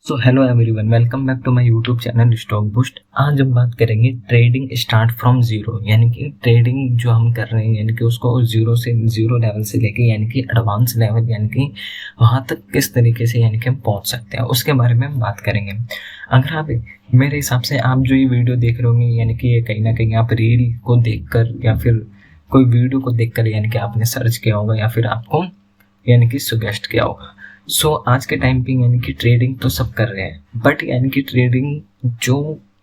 So hello everyone, welcome back to my YouTube channel stock boost. आज हम बात करेंगे ट्रेडिंग स्टार्ट फ्रॉम जीरो, यानी कि ट्रेडिंग जो हम कर रहे हैं यानी कि उसको जीरो लेवल से लेके यानी कि एडवांस लेवल यानी कि वहाँ तक किस तरीके से यानी कि हम पहुँच सकते हैं, उसके बारे में हम बात करेंगे। अगर आप मेरे हिसाब से आप जो ये वीडियो देख रहे होंगे यानी कि ये कहीं ना कहीं आप रील को देखकर या फिर कोई वीडियो को देखकर यानी कि आपने सर्च किया होगा या फिर आपको यानी कि सुगेस्ट किया होगा। आज के टाइम पे यानी कि ट्रेडिंग तो सब कर रहे हैं, बट यानी कि ट्रेडिंग जो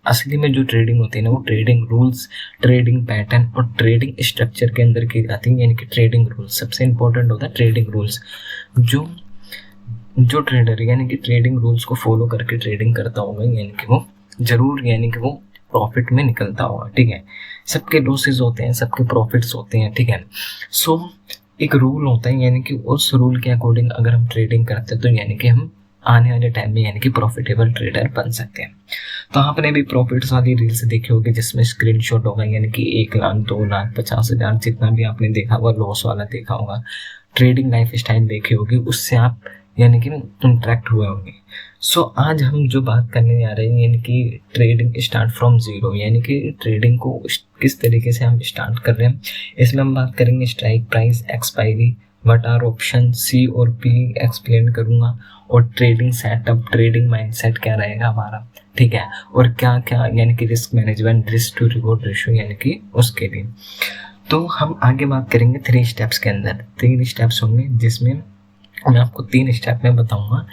असली में जो ट्रेडिंग होती है ना, वो ट्रेडिंग रूल्स, ट्रेडिंग पैटर्न और ट्रेडिंग स्ट्रक्चर के अंदर की जाती है। यानी कि ट्रेडिंग रूल्स सबसे इंपॉर्टेंट होता है। ट्रेडिंग रूल्स जो जो ट्रेडर यानी कि ट्रेडिंग रूल्स को फॉलो करके ट्रेडिंग करता होगा यानी कि वो जरूर यानी कि वो प्रॉफिट में निकलता होगा। ठीक है, सबके लॉसेस होते हैं, सबके प्रॉफिट्स होते हैं। ठीक है, एक रूल होता है यानी कि उस रूल के अकॉर्डिंग अगर हम ट्रेडिंग करते हैं तो यानी कि हम आने वाले टाइम में यानी कि प्रॉफिटेबल ट्रेडर बन सकते हैं। तो आपने भी प्रॉफिट्स वाली रील्स देखी होगी जिसमें स्क्रीनशॉट होगा यानी कि 1 लाख 2 लाख 50,000 जितना भी आपने देखा होगा, लॉस वाला देखा होगा, ट्रेडिंग लाइफ स्टाइल देखी होगी, उससे आप यानी कि इंटरेक्ट हुए होंगे। आज हम जो बात करने जा रहे हैं यानी कि ट्रेडिंग स्टार्ट फ्रॉम जीरो, यानी कि ट्रेडिंग को किस तरीके से हम स्टार्ट कर रहे हैं। इसमें हम बात करेंगे strike price, expiry, what are option, C और पी एक्सप्लेन करूंगा, और ट्रेडिंग सेटअप, ट्रेडिंग माइंडसेट क्या रहेगा हमारा। ठीक है, और क्या क्या यानी कि risk management, risk to reward ratio यानी कि उसके लिए। तो हम आगे बात करेंगे 3 स्टेप्स के अंदर। 3 स्टेप्स होंगे जिसमें मैं आपको 3 स्टेप में बताऊंगा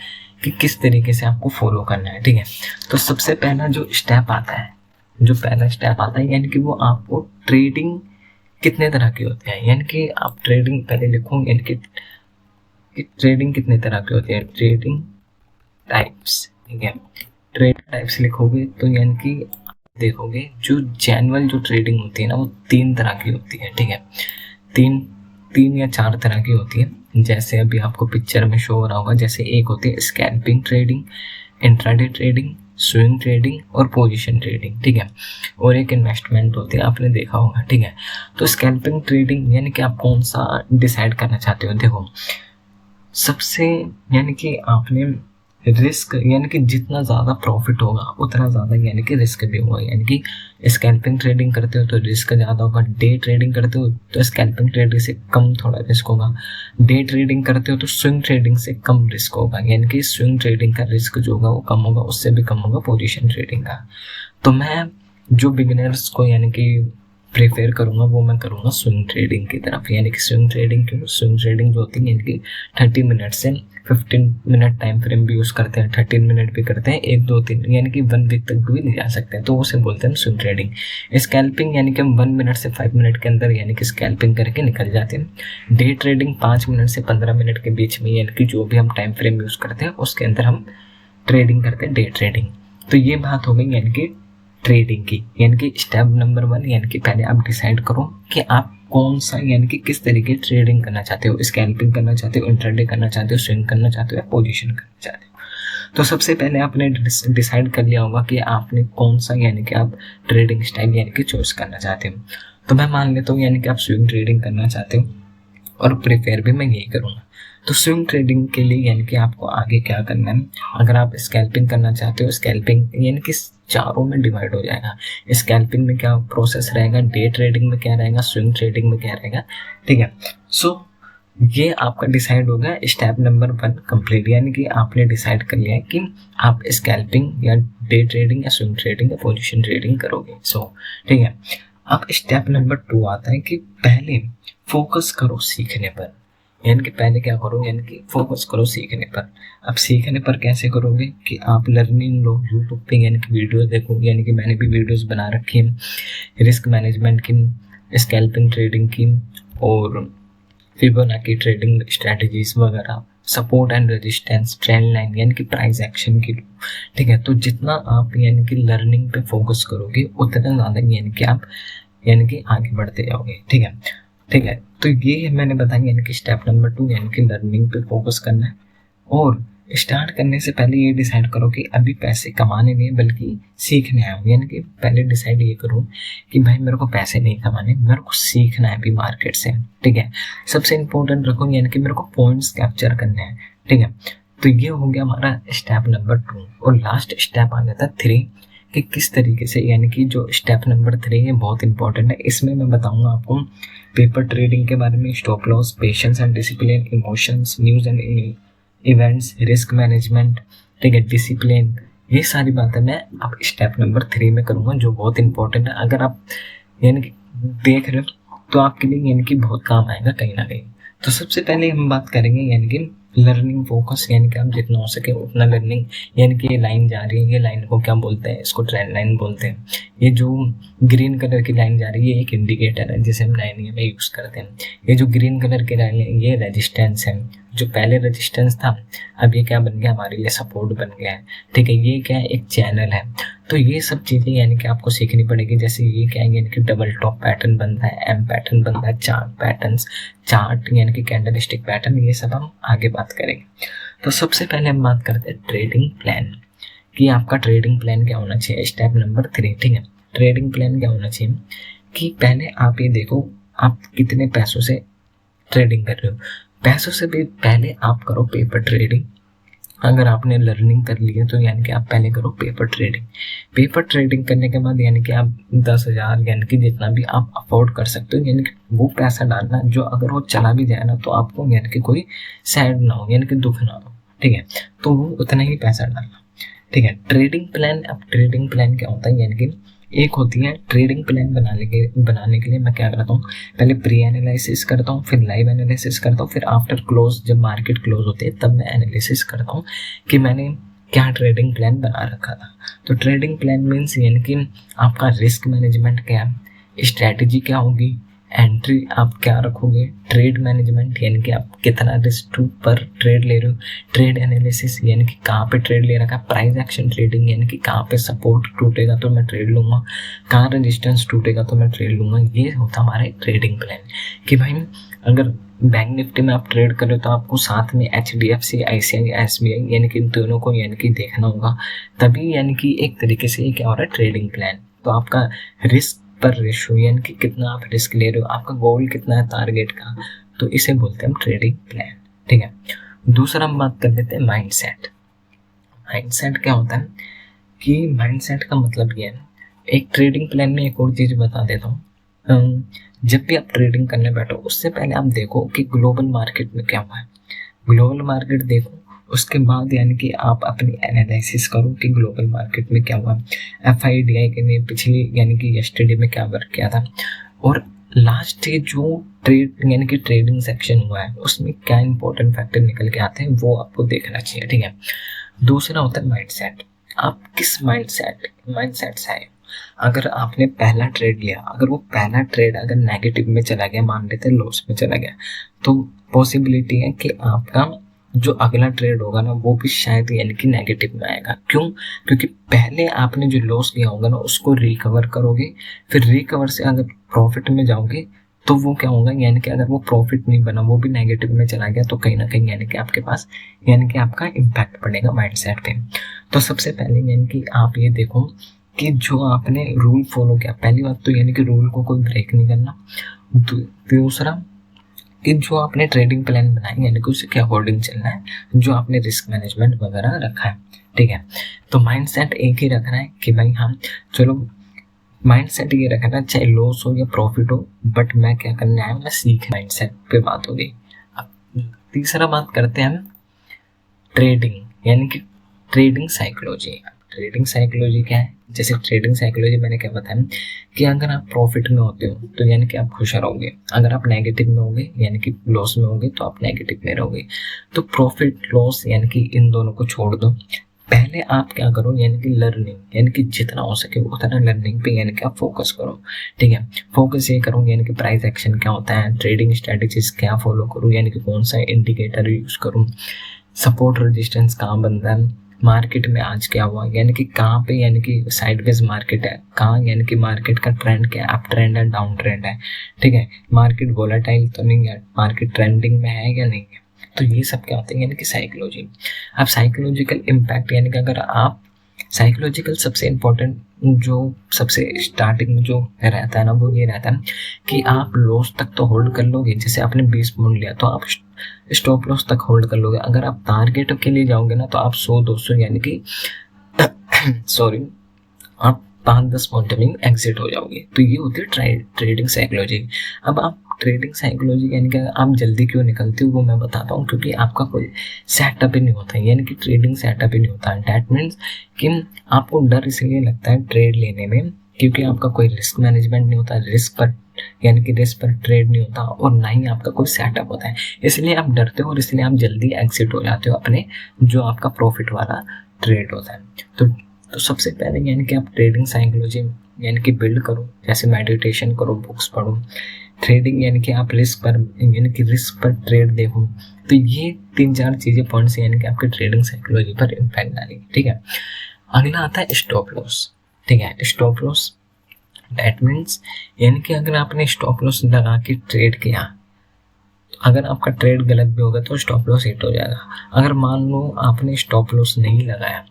कि किस तरीके से आपको फॉलो करना है। ठीक है, तो सबसे पहला जो स्टेप आता है, जो पहला स्टेप आता है यानी कि वो आपको ट्रेडिंग कितने तरह की होती है, यानी कि आप ट्रेडिंग पहले लिखो यानी कि ट्रेडिंग कितने तरह की होती है, ट्रेडिंग टाइप्स। ठीक है, ट्रेड टाइप्स लिखोगे तो यानी कि देखोगे जो जेन्युइन जो ट्रेडिंग होती है ना, वो 3 तरह की होती है। ठीक है, तीन 3 या 4 तरह की होती है, जैसे अभी आपको पिक्चर में शो हो रहा होगा। जैसे एक होती है scalping trading, intraday trading, swing trading और पोजीशन ट्रेडिंग। ठीक है, और एक इन्वेस्टमेंट होती है, आपने देखा होगा। ठीक है, तो स्कैल्पिंग ट्रेडिंग यानी कि आप कौन सा डिसाइड करना चाहते हो। देखो, सबसे यानी कि आपने रिस्क यानी कि जितना ज़्यादा प्रॉफिट होगा उतना ज़्यादा यानी कि रिस्क भी होगा। यानी कि स्कैल्पिंग ट्रेडिंग करते हो तो रिस्क ज़्यादा होगा, डे ट्रेडिंग करते हो तो स्कैल्पिंग ट्रेडिंग से कम थोड़ा रिस्क होगा, डे ट्रेडिंग करते हो तो स्विंग ट्रेडिंग से कम रिस्क होगा। यानी कि स्विंग ट्रेडिंग का रिस्क जो होगा वो कम होगा, उससे भी कम होगा पोजीशन ट्रेडिंग का। तो मैं जो बिगिनर्स को यानी कि प्रेफर करूँगा वो मैं करूँगा स्विंग ट्रेडिंग की तरफ। यानी कि स्विंग ट्रेडिंग क्यों, स्विंग ट्रेडिंग जो होती है यानी कि 30 मिनट से 15 मिनट टाइम फ्रेम भी यूज़ करते हैं, 13 मिनट भी करते हैं, 1 2 3 यानी कि 1 वीक तक भी ले जा सकते हैं, तो उसे बोलते हैं स्विंग ट्रेडिंग। स्कैल्पिंग यानी कि हम 1 मिनट से 5 मिनट के अंदर यानी कि स्कैल्पिंग करके निकल जाते हैं। डे ट्रेडिंग 5 मिनट से 15 मिनट के बीच में यानी कि जो भी हम टाइम फ्रेम यूज़ करते हैं उसके अंदर हम ट्रेडिंग करते हैं, डे ट्रेडिंग। तो ये बात हो गई यानी कि ट्रेडिंग की। यानी कि स्टेप नंबर 1 यानी कि पहले आप डिसाइड करो कि आप कौन सा यानी कि किस तरीके ट्रेडिंग करना चाहते हो, स्कैल्पिंग करना चाहते हो, इंट्राडे करना चाहते हो, स्विंग करना चाहते हो या पोजीशन करना चाहते हो। तो सबसे पहले आपने डिसाइड कर लिया होगा कि आपने कौन सा यानी कि आप ट्रेडिंग स्टाइल यानी कि चॉइस करना चाहते हो। तो मैं मान लेता हूँ यानी कि आप स्विंग ट्रेडिंग करना चाहते हो और प्रेफर भी मैं यही करूँगा। तो स्विंग ट्रेडिंग के लिए यानी कि आपको आगे क्या करना है, अगर आप स्कैल्पिंग करना चाहते हो, स्कैल्पिंग यानी कि चारों में डिवाइड हो जाएगा। स्कैल्पिंग में क्या प्रोसेस रहेगा, डे ट्रेडिंग में क्या रहेगा, स्विंग ट्रेडिंग में क्या रहेगा। ठीक है, ये आपका डिसाइड हो गया। स्टेप नंबर 1 कंप्लीट, यानी कि आपने डिसाइड कर लिया है कि आप स्कैल्पिंग या डे ट्रेडिंग या स्विंग ट्रेडिंग या पोजीशन ट्रेडिंग करोगे। ठीक है, अब स्टेप नंबर 2 आता है कि पहले फोकस करो सीखने पर। यानी कि पहले क्या करो, यानी कि फोकस करो सीखने पर। अब सीखने पर कैसे करोगे कि आप लर्निंग लो यूट्यूब पे, यानी कि वीडियोस देखो। यानी कि मैंने भी वीडियोस बना रखी हैं रिस्क मैनेजमेंट की, स्कैल्पिंग ट्रेडिंग की और फिबोनाची ट्रेडिंग स्ट्रेटजीज वगैरह, support and resistance, trend line यानी कि प्राइस एक्शन की। ठीक है, तो जितना आप यानी कि लर्निंग पे फोकस करोगे उतना ज़्यादा यानी कि आप यानी कि आगे बढ़ते जाओगे। ठीक है, ठीक है, तो ये मैंने बताया यानी कि स्टेप नंबर 2 यानी कि लर्निंग पे फोकस करना है। और स्टार्ट करने से पहले ये डिसाइड करो कि अभी पैसे कमाने नहीं बल्कि सीखने आए हो। यानी कि पहले डिसाइड ये करो कि भाई मेरे को पैसे नहीं कमाने, मेरे को सीखना है अभी मार्केट से। ठीक है, सबसे इंपॉर्टेंट रखो यानी कि मेरे को पॉइंट्स कैप्चर करने हैं। ठीक है, तो ये हो गया हमारा स्टेप नंबर 2। और लास्ट स्टेप आ जाता है 3 कि किस तरीके से, यानी कि जो स्टेप नंबर 3 है बहुत इंपॉर्टेंट है। इसमें मैं बताऊंगा आपको पेपर ट्रेडिंग के बारे में, stop loss, patience and discipline, emotions, news and events, risk management, ठीक है, डिसिप्लिन। ये सारी बातें मैं अब स्टेप नंबर 3 में करूँगा, जो बहुत इंपॉर्टेंट है। अगर आप यानी कि देख रहे हो तो आपके लिए यानी कि बहुत काम आएगा कहीं ना कहीं। तो सबसे पहले हम बात करेंगे यानी कि लर्निंग फोकस, यानी कि आप जितना हो सके उतना लर्निंग, यानी कि ये लाइन जा रही है, ये लाइन को क्या बोलते हैं, इसको ट्रेंड लाइन बोलते हैं। ये जो ग्रीन कलर की लाइन जा रही है ये एक इंडिकेटर है जिसे हम लाइन में यूज करते हैं। ये जो ग्रीन कलर की लाइन है ये रेजिस्टेंस है, जो पहले रेजिस्टेंस था अब ये क्या बन गया, हमारे लिए सपोर्ट बन गया है, ठीक है। ये क्या है, एक चैनल है। तो ये सब चीजें यानी कि आपको सीखनी पड़ेगी। जैसे ये क्या है, यानी कि डबल टॉप पैटर्न बनता है, एम पैटर्न बनता है, चार्ट पैटर्न्स, चार्ट यानी कि कैंडल स्टिक पैटर्न, ये सब हम आगे बात करेंगे। तो सबसे पहले हम बात करते हैं ट्रेडिंग प्लान, कि आपका ट्रेडिंग प्लान क्या होना चाहिए। स्टेप नंबर 3, ठीक है, ट्रेडिंग प्लान क्या होना चाहिए कि पहले आप ये देखो आप कितने पैसों से ट्रेडिंग कर रहे हो। पैसों से भी पहले आप करो पेपर ट्रेडिंग। अगर आपने लर्निंग कर ली है तो यानी कि आप पहले करो पेपर ट्रेडिंग। पेपर ट्रेडिंग करने के बाद यानी कि आप 10,000 यानी कि जितना भी आप अफोर्ड कर सकते हो, यानी कि वो पैसा डालना जो अगर वो चला भी जाए ना तो आपको यानी कि कोई सैड ना हो, यानी कि दुख ना हो, ठीक है। तो वो उतना ही पैसा डालना, ठीक है। ट्रेडिंग प्लान, अब ट्रेडिंग प्लान क्या होता है, यानी कि एक होती है ट्रेडिंग प्लान बनाने के लिए मैं क्या करता हूँ, पहले प्री एनालिसिस करता हूँ, फिर लाइव एनालिसिस करता हूँ, फिर आफ्टर क्लोज जब मार्केट क्लोज होती है तब मैं एनालिसिस करता हूँ कि मैंने क्या ट्रेडिंग प्लान बना रखा था। तो ट्रेडिंग प्लान मीन्स यानी कि आपका रिस्क मैनेजमेंट क्या है, स्ट्रैटेजी क्या होगी, एंट्री आप क्या रखोगे, ट्रेड मैनेजमेंट यानी कि आप कितना रिस्क पर ट्रेड ले रहे हो, ट्रेड एनालिसिस यानी कि कहाँ पे ट्रेड ले रखा है, प्राइस एक्शन ट्रेडिंग यानी कि कहाँ पे सपोर्ट टूटेगा तो मैं ट्रेड लूंगा, कहाँ रेजिस्टेंस टूटेगा तो मैं ट्रेड लूंगा। ये होता हमारा ट्रेडिंग प्लान कि भाई अगर बैंक निफ्टी में आप ट्रेड करो तो आपको साथ में HDFC, ICICI, SBI यानी कि इन दोनों को यानी कि देखना होगा, तभी यानी कि एक तरीके से ये क्या हो रहा है ट्रेडिंग प्लान। तो आपका रिस्क पर रेशो यानी कि कितना आप रिस्क ले रहे हो, आपका गोल कितना है टारगेट का, तो इसे बोलते हैं हम ट्रेडिंग प्लान, ठीक है। दूसरा हम बात कर लेते हैं माइंडसेट। माइंडसेट क्या होता है कि माइंडसेट का मतलब ये है, एक ट्रेडिंग प्लान में एक और चीज बता देता हूँ, जब भी आप ट्रेडिंग करने बैठो उससे पहले आप देखो कि ग्लोबल मार्केट में क्या हुआ है, ग्लोबल मार्केट देखो, उसके बाद यानी कि आप अपनी एनालिसिस करो कि ग्लोबल मार्केट में क्या हुआ, FIDI के ने पिछली यानी कि यस्टरडे में क्या वर्क किया था, और लास्ट जो ट्रेड यानी कि ट्रेडिंग सेक्शन हुआ है उसमें क्या इंपॉर्टेंट फैक्टर निकल के आते हैं वो आपको देखना चाहिए, ठीक है। दूसरा होता है माइंडसेट, आप किस माइंडसेट से आए। अगर आपने पहला ट्रेड लिया, अगर वो पहला ट्रेड अगर नेगेटिव में चला गया, मान लेते हैं लॉस में चला गया, तो पॉसिबिलिटी है कि आपका जो अगला ट्रेड होगा ना वो भी शायद यानी कि नेगेटिव में आएगा। क्यों? क्योंकि पहले आपने जो लॉस लिया होगा ना उसको रिकवर करोगे, फिर रिकवर से अगर प्रॉफिट में जाओगे तो वो क्या होगा, यानी कि अगर वो प्रॉफिट नहीं बना, वो भी नेगेटिव में चला गया, तो कहीं ना कहीं यानी कि आपके पास यानी कि आपका इम्पैक्ट पड़ेगा माइंडसेट पे। तो सबसे पहले यानी कि आप ये देखो कि जो आपने रूल फॉलो किया, पहली बात तो यानी कि रूल को कोई ब्रेक नहीं करना। दूसरा कि जो आपने ट्रेडिंग प्लान बनाई यानी कि उसे के अकॉर्डिंग चलना है, जो आपने रिस्क मैनेजमेंट वगैरह रखा है, ठीक है। तो माइंडसेट एक ही रखना है कि भाई हम चलो माइंडसेट ये रखना, चाहे लॉस हो या प्रॉफिट हो, बट मैं क्या करने आया, मैं सीख, माइंडसेट पे बात हो गई। अब तीसरा बात करते हैं हम ट्रेडिंग यानी कि ट्रेडिंग साइकोलॉजी। ट्रेडिंग साइकोलॉजी क्या है, जैसे ट्रेडिंग साइकोलॉजी मैंने क्या बताया कि अगर आप प्रॉफिट में होते हो तो यानी कि आप खुश रहोगे, अगर आप नेगेटिव में होगे यानी कि लॉस में होगे तो आप नेगेटिव में रहोगे। तो प्रॉफिट लॉस यानी कि इन दोनों को छोड़ दो, पहले आप क्या करो यानी कि लर्निंग, यानी कि जितना हो सके उतना लर्निंग पे यानी कि आप फोकस करो, ठीक है। फोकस ये करो यानी कि प्राइस एक्शन क्या होता है, ट्रेडिंग स्ट्रेटेजीज क्या फॉलो करूँ, यानी कि कौन सा इंडिकेटर यूज करूँ, सपोर्ट रेजिस्टेंस कहाँ बनता है, मार्केट में आज क्या हुआ, यानी कि कहाँ पे यानी कि साइडवेज मार्केट है, कहाँ यानी कि मार्केट का ट्रेंड क्या, अप ट्रेंड है डाउन ट्रेंड है, ठीक है, मार्केट वोलेटाइल तो नहीं है, मार्केट ट्रेंडिंग में है या नहीं है। तो ये सब क्या होते हैं यानी कि साइकोलॉजी। अब साइकोलॉजिकल इम्पैक्ट यानी कि अगर आप साइकोलॉजिकल सबसे इम्पोर्टेंट जो सबसे स्टार्टिंग में जो रहता है ना, वो ये रहता है कि आप लॉस तक तो होल्ड कर लोगे। जैसे आपने 20 पॉइंट लिया तो आप स्टॉप लॉस तक होल्ड कर लोगे। अगर आप टारगेट के लिए जाओगे ना तो आप 100-200 यानी कि सॉरी आप 5-10 पॉइंट में एग्जिट हो जाओगे। तो ये होती है ट्रेडिंग साइकोलॉजी। अब आप ट्रेडिंग साइकोलॉजी यानी कि आप जल्दी क्यों निकलते हो वो मैं बताता हूँ, क्योंकि आपका कोई सेटअप ही नहीं होता है, यानी कि ट्रेडिंग सेटअप ही नहीं होता है। डैट मीन्स कि आपको डर इसलिए लगता है ट्रेड लेने में क्योंकि आपका कोई रिस्क मैनेजमेंट नहीं होता, रिस्क पर यानी कि रिस्क पर ट्रेड नहीं होता, और ना ही आपका कोई सेटअप होता है। इसलिए आप डरते हो और इसलिए आप जल्दी एग्जिट हो जाते हो अपने जो आपका प्रॉफिट वाला ट्रेड होता है। तो सबसे पहले यानी कि आप ट्रेडिंग साइकोलॉजी यानी कि बिल्ड करो, जैसे मेडिटेशन करो, बुक्स पढ़ो। ट्रेडिंग यानी कि आप रिस्क पर ट्रेड देखो। तो ये 3-4 चीज़ें पॉइंट्स यानी कि आपके ट्रेडिंग साइकोलॉजी पर इम्पैक्ट डालेंगे। ठीक है, अगला आता है स्टॉप लॉस। ठीक है, स्टॉप लॉस दैट मीन्स यानी कि अगर आपने स्टॉप लॉस लगा के ट्रेड किया, अगर आपका ट्रेड गलत भी होगा तो स्टॉप लॉस हिट हो जाएगा। अगर मान लो आपने स्टॉप लॉस नहीं लगाया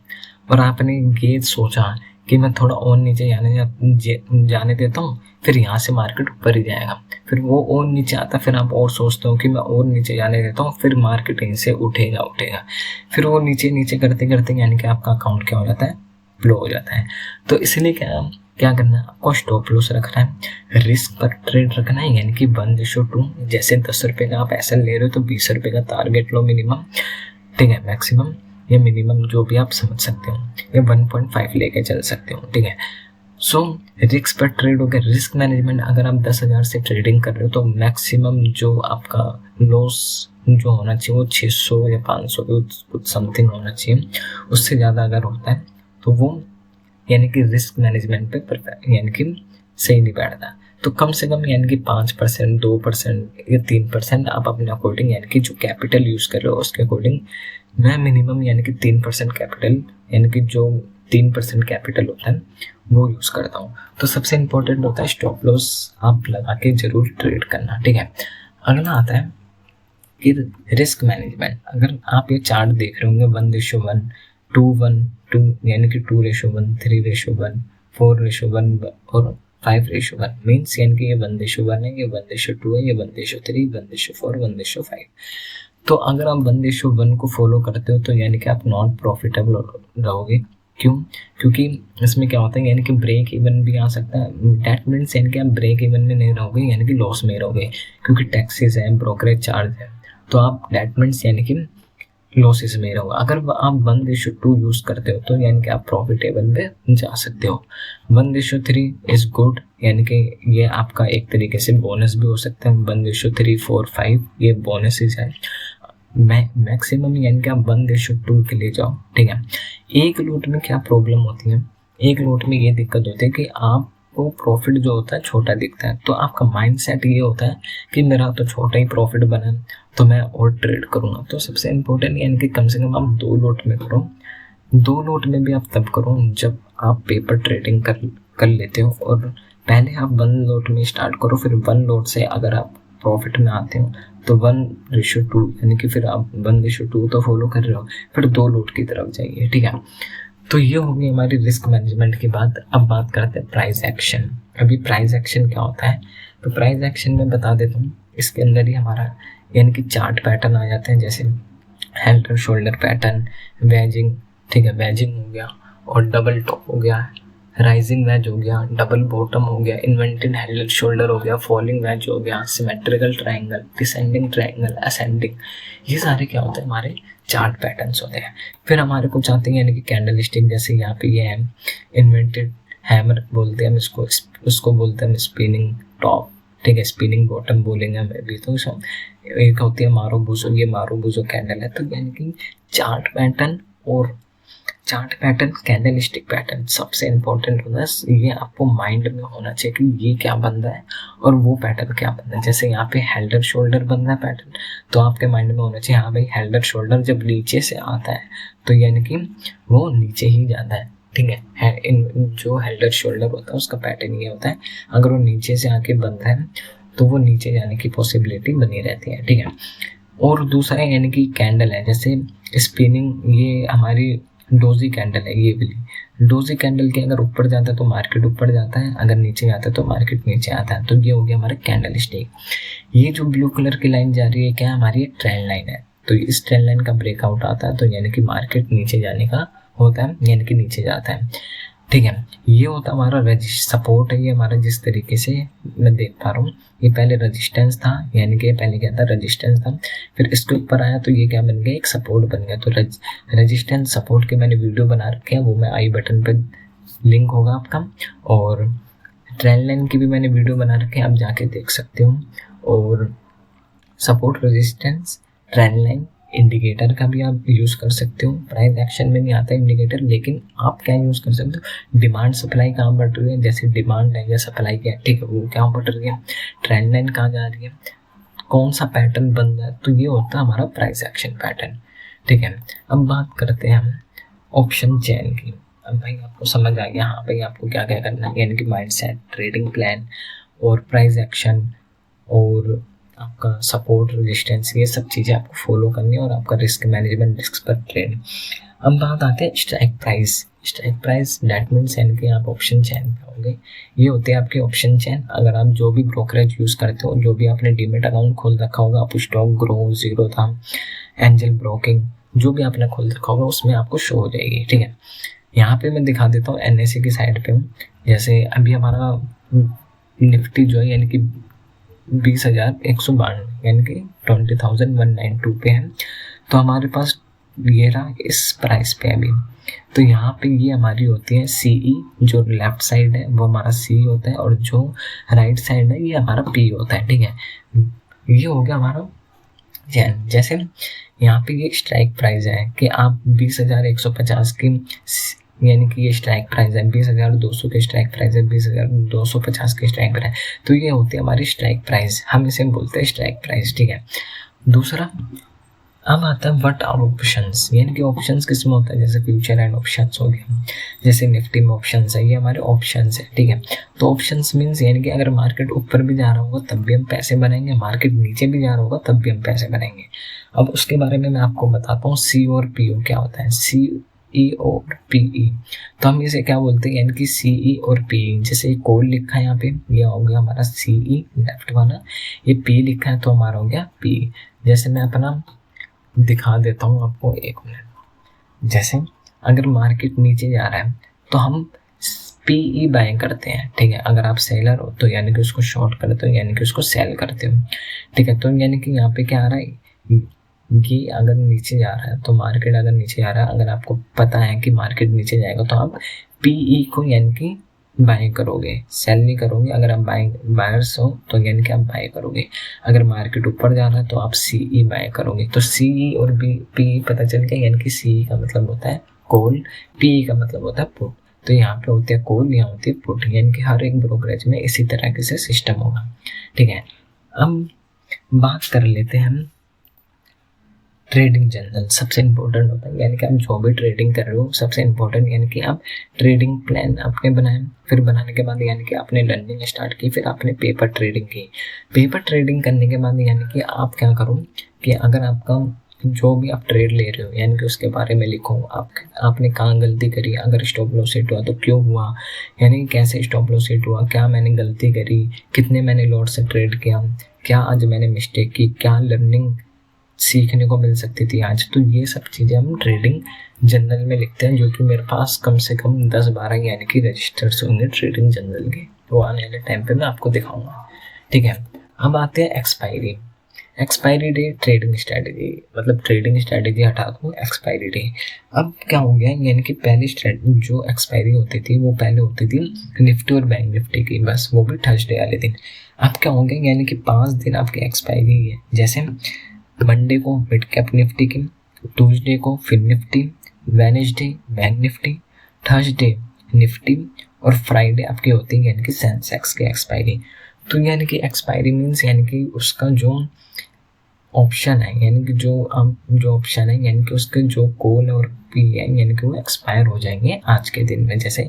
और आपने ये सोचा कि मैं थोड़ा और नीचे जाने देता हूँ, फिर यहाँ से मार्केट ऊपर ही जाएगा, फिर वो और नीचे आता, फिर आप और सोचते हो कि मैं और नीचे जाने देता हूँ, फिर मार्केट यहीं से उठेगा, फिर वो नीचे करते करते यानी कि आपका अकाउंट क्या हो जाता है, फ्लो हो जाता है। तो इसलिए क्या करना है, आपको स्टॉप लॉस रखना है, रिस्क पर ट्रेड रखना है, यानी कि 1:2। जैसे 10 रुपये का आप एसएल ले रहे हो तो 20 रुपये का टारगेट लो मिनिमम। ठीक है, मैक्सिमम या मिनिमम जो भी आप समझ सकते हो, या 1.5 लेके चल सकते हो। ठीक है, सो रिस्क पर ट्रेड हो गया। रिस्क मैनेजमेंट, अगर आप 10,000 से ट्रेडिंग कर रहे हो तो मैक्सिमम जो आपका लॉस जो होना चाहिए वो 600 या 500 कुछ समथिंग होना चाहिए। उससे ज़्यादा अगर होता है तो वो यानी कि रिस्क मैनेजमेंट पे परफेक्ट यानी कि सही नहीं बैठता। तो कम से कम यानी कि 5%, 2% या 3% आप अपने अकॉर्डिंग यानी कि जो कैपिटल यूज़ कर रहे हो उसके अकॉर्डिंग, मैं मिनिमम यानी कि 3% कैपिटल यानी कि जो 3% कैपिटल होता है वो यूज़ करता हूँ। तो सबसे इम्पोर्टेंट होता है स्टॉप लॉस आप लगा के जरूर ट्रेड करना। ठीक है, अगला आता है कि रिस्क मैनेजमेंट। अगर आप ये चार्ट देख रहे होंगे 1:1, 2:1 यानी कि 2:1, 3:1, 4:1 और 5:1 मीन्स यानी कि ये 1:1 है, ये 1:2 है, ये 1:3, 1:4, 1:5। तो अगर आप 1:1 को फॉलो करते हो तो यानी कि आप नॉन प्रॉफिटेबल रहोगे। क्यों? क्योंकि इसमें क्या होता है यानी कि ब्रेक इवन भी आ सकता है। डैट मीन्स यानी कि आप ब्रेक इवन में नहीं रहोगे, यानी कि लॉस में रहोगे, क्योंकि टैक्सेस है, ब्रोकरेज चार्ज है, तो आप डैट मीन्स यानी कि लॉसेस में रहोगे। अगर आप 1:2 यूज करते हो तो यानी कि आप प्रॉफिटेबल में जा सकते हो। 1:3 इज गुड, यानी कि ये आपका एक तरीके से बोनस भी हो सकता है। 1:3, 4, 5 ये बोनसेस है। मैक्सिमम यानी कि आप 1:2 के लिए जाओ। ठीक है, एक लॉट में क्या प्रॉब्लम होती है, एक लॉट में ये दिक्कत होती है कि आपको प्रॉफिट जो होता है छोटा दिखता है, तो आपका माइंडसेट ये होता है कि मेरा तो छोटा ही प्रॉफिट बना तो मैं और ट्रेड करूँगा। तो सबसे इम्पोर्टेंट यानी कि कम से कम आप 2 लॉट में करो। 2 लॉट में भी आप तब करो जब आप पेपर ट्रेडिंग कर लेते हो, और पहले आप 1 लॉट में स्टार्ट करो, फिर 1 लॉट से अगर आप प्रॉफिट में आते हो तो 1:2 यानी कि फिर आप 1:2 तो फॉलो कर रहे हो, फिर 2 लॉट की तरफ जाइए। ठीक है, तो ये होगी हमारी रिस्क मैनेजमेंट की बात। अब बात करते हैं प्राइस एक्शन। अभी प्राइस एक्शन क्या होता है, तो प्राइस एक्शन में बता देता हूँ। इसके अंदर ही हमारा यानी कि चार्ट पैटर्न आ जाते हैं, जैसे हेड और शोल्डर पैटर्न, वेजिंग। ठीक है, वेजिंग हो गया, और डबल टॉप हो गया, राइजिंग वेज हो गया, डबल बॉटम हो गया, इन्वर्टेड हेड शोल्डर हो गया, फॉलिंग वेज हो गया, symmetrical triangle, descending triangle, ascending. ये सारे क्या होते हैं, हमारे चार्ट पैटर्न्स होते हैं। फिर हमारे कुछ आते हैं यानी कि कैंडल स्टिक, जैसे यहाँ पे ये है इन्वर्टेड हैमर बोलते हैं हम इसको, उसको बोलते हैं हम स्पिनिंग टॉप। ठीक है, स्पिनिंग बॉटम बोलेंगे हम अभी। तो एक होती है मारुबुजो, ये मारुबुजो कैंडल है। तो यानी कि chart pattern candle stick pattern सबसे इम्पोर्टेंट होता है। ये आपको माइंड में होना चाहिए कि ये क्या बन रहा है और वो पैटर्न क्या बन रहा है। जैसे यहाँ पे हेल्डर शोल्डर बन रहा है पैटर्न, तो आपके माइंड में होना चाहिए हाँ भाई हेल्डर शोल्डर जब नीचे से आता है तो यानी कि वो नीचे ही जाता है। ठीक है, जो हेल्डर शोल्डर होता है उसका पैटर्न ये होता है, अगर वो नीचे से आके बन रहा है तो वो नीचे जाने की पॉसिबिलिटी बनी रहती है। ठीक है, और दूसरा यानी कि कैंडल है, जैसे स्पिनिंग, ये हमारी डोजी कैंडल है, ये वाली डोजी कैंडल के अगर ऊपर जाता है तो मार्केट ऊपर जाता है, अगर नीचे जाता है तो मार्केट नीचे आता है। तो ये हो गया हमारा कैंडल स्टिक। ये जो ब्लू कलर की लाइन जा रही है क्या हमारी ट्रेंड लाइन है। तो इस ट्रेंड लाइन का ब्रेकआउट आता है तो यानी कि मार्केट नीचे जाने का होता है, यानी कि नीचे जाता है, ठीक है। ये होता है हमारा सपोर्ट है, ये हमारा जिस तरीके से मैं देख पा रहा हूँ। ये पहले रेजिस्टेंस था, यानी कि पहले क्या था, रेजिस्टेंस था, फिर इसके ऊपर आया तो ये क्या बन गया, एक सपोर्ट बन गया। तो रेजिस्टेंस सपोर्ट के मैंने वीडियो बना रखे हैं, वो मैं आई बटन पे लिंक होगा आपका। और ट्रेंड लाइन की भी मैंने वीडियो बना रखे हैं, आप जाके देख सकते हो। और support, resistance, trend line, indicator का भी आप यूज़ कर सकते हो। प्राइस एक्शन में नहीं आता इंडिकेटर, लेकिन आप क्या यूज़ कर सकते हो, डिमांड सप्लाई कहाँ बढ़ रही है, जैसे डिमांड है या सप्लाई क्या है, ठीक है, वो क्या बढ़ रही है, ट्रेंड लाइन कहाँ जा रही है, कौन सा पैटर्न बन रहा है। तो ये होता है हमारा प्राइस एक्शन पैटर्न, ठीक है। अब बात करते हैं हम ऑप्शन चेन की। अब भाई आपको समझ आ गया, हाँ भाई आपको क्या क्या करना है, यानी कि माइंडसेट, ट्रेडिंग प्लान और प्राइस एक्शन और आपका सपोर्ट, रेजिस्टेंस, ये सब चीज़ें आपको फॉलो करनी है और आपका रिस्क मैनेजमेंट, रिस्क पर ट्रेड। अब बात आते हैं strike price. Strike price that means यानी कि आप ऑप्शन चैन पे होंगे। ये होते हैं आपके ऑप्शन चैन। अगर आप जो भी ब्रोकरेज यूज़ करते हो, जो भी आपने डीमेट अकाउंट खोल रखा होगा, आप स्टॉक ग्रो, जीरो था, एंजल ब्रोकिंग, जो भी आपने खोल रखा होगा उसमें आपको शो हो जाएगी, ठीक है। यहाँ पे मैं दिखा देता हूँ NSE की साइड पे हूँ। जैसे अभी हमारा निफ्टी जो है यानी कि 20,192 यानी कि 20,192 पे है। तो हमारे पास ये रहा इस प्राइस पे अभी। तो यहाँ पे ये हमारी होती है CE, जो लेफ्ट साइड है वो हमारा C होता है और जो राइट साइड है ये हमारा P होता है, ठीक है। ये हो गया हमारा चैन। जैसे यहाँ पे ये स्ट्राइक प्राइस है कि आप 20,150 की, यानी कि ये स्ट्राइक प्राइस है, 20,200 के स्ट्राइक प्राइस है, 20,250 के स्ट्राइक प्राइस है। तो ये होती है हमारी स्ट्राइक प्राइस, हम इसे बोलते हैं स्ट्राइक प्राइस, ठीक है। दूसरा अब आता है व्हाट आर ऑप्शंस, यानी कि ऑप्शंस किस में होता है, जैसे फ्यूचर एंड ऑप्शंस हो गया, जैसे निफ्टी में ऑप्शंस है, ये हमारे ऑप्शंस है, ठीक है। तो ऑप्शंस मीन्स यानी कि अगर मार्केट ऊपर भी जा रहा होगा तब भी हम पैसे बनाएंगे, मार्केट नीचे भी जा रहा होगा तब भी हम पैसे बनाएंगे। अब उसके बारे में मैं आपको बताता हूँ। C और PO क्या होता है, CE और PE। तो हम इसे क्या बोलते हैं, यानी कि CE और PE। जैसे कॉल लिखा है यहाँ पे, ये हो गया हमारा CE लेफ्ट वाला, ये P लिखा है तो हमारा हो गया PE। जैसे मैं अपना दिखा देता हूँ आपको, एक मिनट। जैसे अगर मार्केट नीचे जा रहा है तो हम PE बाय करते हैं, ठीक है। अगर आप सेलर हो तो यानी कि उसको शॉर्ट करते हो, यानी कि उसको सेल करते हो, ठीक है। तो यानी कि यहाँ पे क्या आ रहा है कि अगर नीचे जा रहा है तो मार्केट अगर नीचे जा रहा है, अगर आपको पता है कि मार्केट नीचे जाएगा तो आप PE को यानी कि बाय करोगे, सेल नहीं करोगे। अगर आप बायर्स हो तो यानी कि आप बाय करोगे। अगर मार्केट ऊपर जा रहा है तो आप CE बाय करोगे। तो CE और PE पता चल गया, यानी कि CE का मतलब होता है कॉल, PE का मतलब होता है पुट। तो यहाँ पे होती है कॉल, यहाँ होती है पुट, यानी कि हर एक ब्रोकरेज में इसी तरह से सिस्टम होगा, ठीक है। अब बात कर लेते हैं हम ट्रेडिंग जर्नल। सबसे इम्पोर्टेंट होता है, यानी कि आप जो भी ट्रेडिंग कर रहे हो सबसे इम्पोर्टेंट, यानी कि आप ट्रेडिंग प्लान आपने बनाया, फिर बनाने के बाद यानी कि आपने लर्निंग स्टार्ट की, फिर आपने पेपर ट्रेडिंग की। पेपर ट्रेडिंग करने के बाद यानी कि आप क्या करो कि अगर आपका जो भी आप ट्रेड ले रहे हो यानी कि उसके बारे में लिखो, आपने कहाँ गलती करी, अगर स्टॉप लॉस हिट हुआ तो क्यों हुआ, यानी कैसे स्टॉप लॉस हिट हुआ, क्या मैंने गलती करी, कितने मैंने लॉट से ट्रेड किया, क्या आज मैंने मिस्टेक की, क्या लर्निंग सीखने को मिल सकती थी आज। तो ये सब चीज़ें हम ट्रेडिंग जर्नल में लिखते हैं, जो कि मेरे पास कम से कम 10-12 यानी कि रजिस्टर्स होंगे ट्रेडिंग जर्नल के, तो आने वाले टाइम पे मैं आपको दिखाऊंगा, ठीक है। अब आते हैं expiry. Expiry day trading strategy, मतलब ट्रेडिंग स्ट्रैटेजी हटा दो, एक्सपायरी डे। अब क्या हो गया, यानी कि पहली जो एक्सपायरी होती थी वो पहले होती थी निफ्टी और बैंक निफ्टी की, बस वो भी थर्सडे वाले दिन। अब क्या हो गया, यानी कि 5 दिन आपकी एक्सपायरी है। जैसे मंडे को मिड कैप निफ्टी की, ट्यूसडे को fin Nifty, Wednesday bank Nifty, Thursday Nifty और फ्राइडे आपकी होती है यानी कि सेंसेक्स की एक्सपायरी। तो यानी कि एक्सपायरी मीन्स यानी कि उसका जो ऑप्शन है, यानी कि जो ऑप्शन है यानी कि उसके जो कॉल और पी है यानी कि वो एक्सपायर हो जाएंगे आज के दिन में। जैसे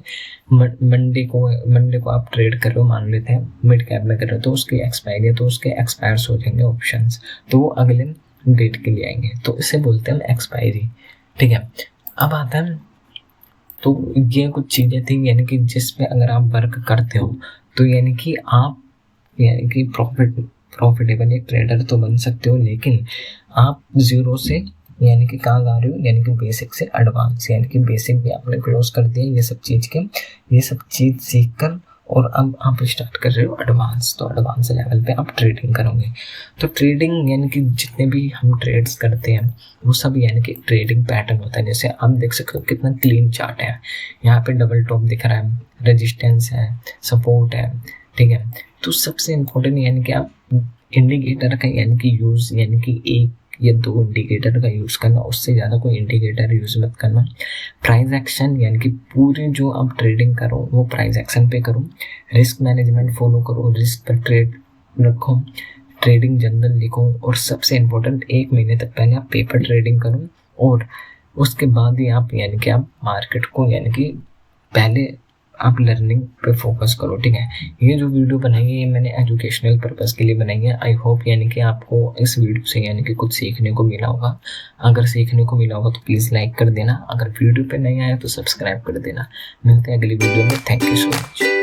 मंडे को आप ट्रेड कर रहे हो, मान लेते हैं मिड कैप में कर रहे हो, तो उसकी एक्सपायरी है तो उसके एक्सपायर्स हो जाएंगे ऑप्शंस, तो वो अगले डेट के लिए आएंगे, तो इसे बोलते हैं एक्सपायरी, ठीक है। अब आता है तो ये कुछ चीज़ें थी यानी कि जिस पे अगर आप वर्क करते हो तो यानी कि आप यानी कि प्रॉफिटेबल एक ट्रेडर तो बन सकते हो, लेकिन आप ज़ीरो से यानी कि कहाँ गा रहे हो, यानी कि बेसिक से एडवांस, यानी कि बेसिक भी आपने क्लोज कर दिया ये सब चीज़ सीख कर, और अब आप स्टार्ट कर रहे हो एडवांस। तो एडवांस लेवल पे आप ट्रेडिंग करोगे। तो ट्रेडिंग यानी कि जितने भी हम ट्रेड्स करते हैं वो सब यानी कि ट्रेडिंग पैटर्न होता है। जैसे आप देख सकते हो कितना क्लीन चार्ट है, यहाँ पे डबल टॉप दिख रहा है, रेजिस्टेंस है, सपोर्ट है, ठीक है। तो सबसे इम्पोर्टेंट यानी कि आप इंडिकेटर का यानी कि यूज़, यानी कि 1 या 2 इंडिकेटर का यूज़ करना, उससे ज़्यादा कोई इंडिकेटर यूज़ मत करना। प्राइस एक्शन यानी कि पूरी जो आप ट्रेडिंग करो वो प्राइस एक्शन पे करो। रिस्क मैनेजमेंट फॉलो करो, रिस्क पर ट्रेड रखो, ट्रेडिंग जर्नल लिखो, और सबसे इम्पोर्टेंट 1 महीने तक पहले आप पेपर ट्रेडिंग करो, और उसके बाद ही आप यानी कि आप मार्केट को यानी कि पहले आप लर्निंग पे फोकस करो, ठीक है। ये जो वीडियो बनाई है ये मैंने एजुकेशनल पर्पस के लिए बनाई है। आई होप यानी कि आपको इस वीडियो से यानी कि कुछ सीखने को मिला होगा। अगर सीखने को मिला होगा तो प्लीज़ लाइक कर देना, अगर वीडियो पे नहीं आया तो सब्सक्राइब कर देना। मिलते हैं अगली वीडियो में। Thank you so much.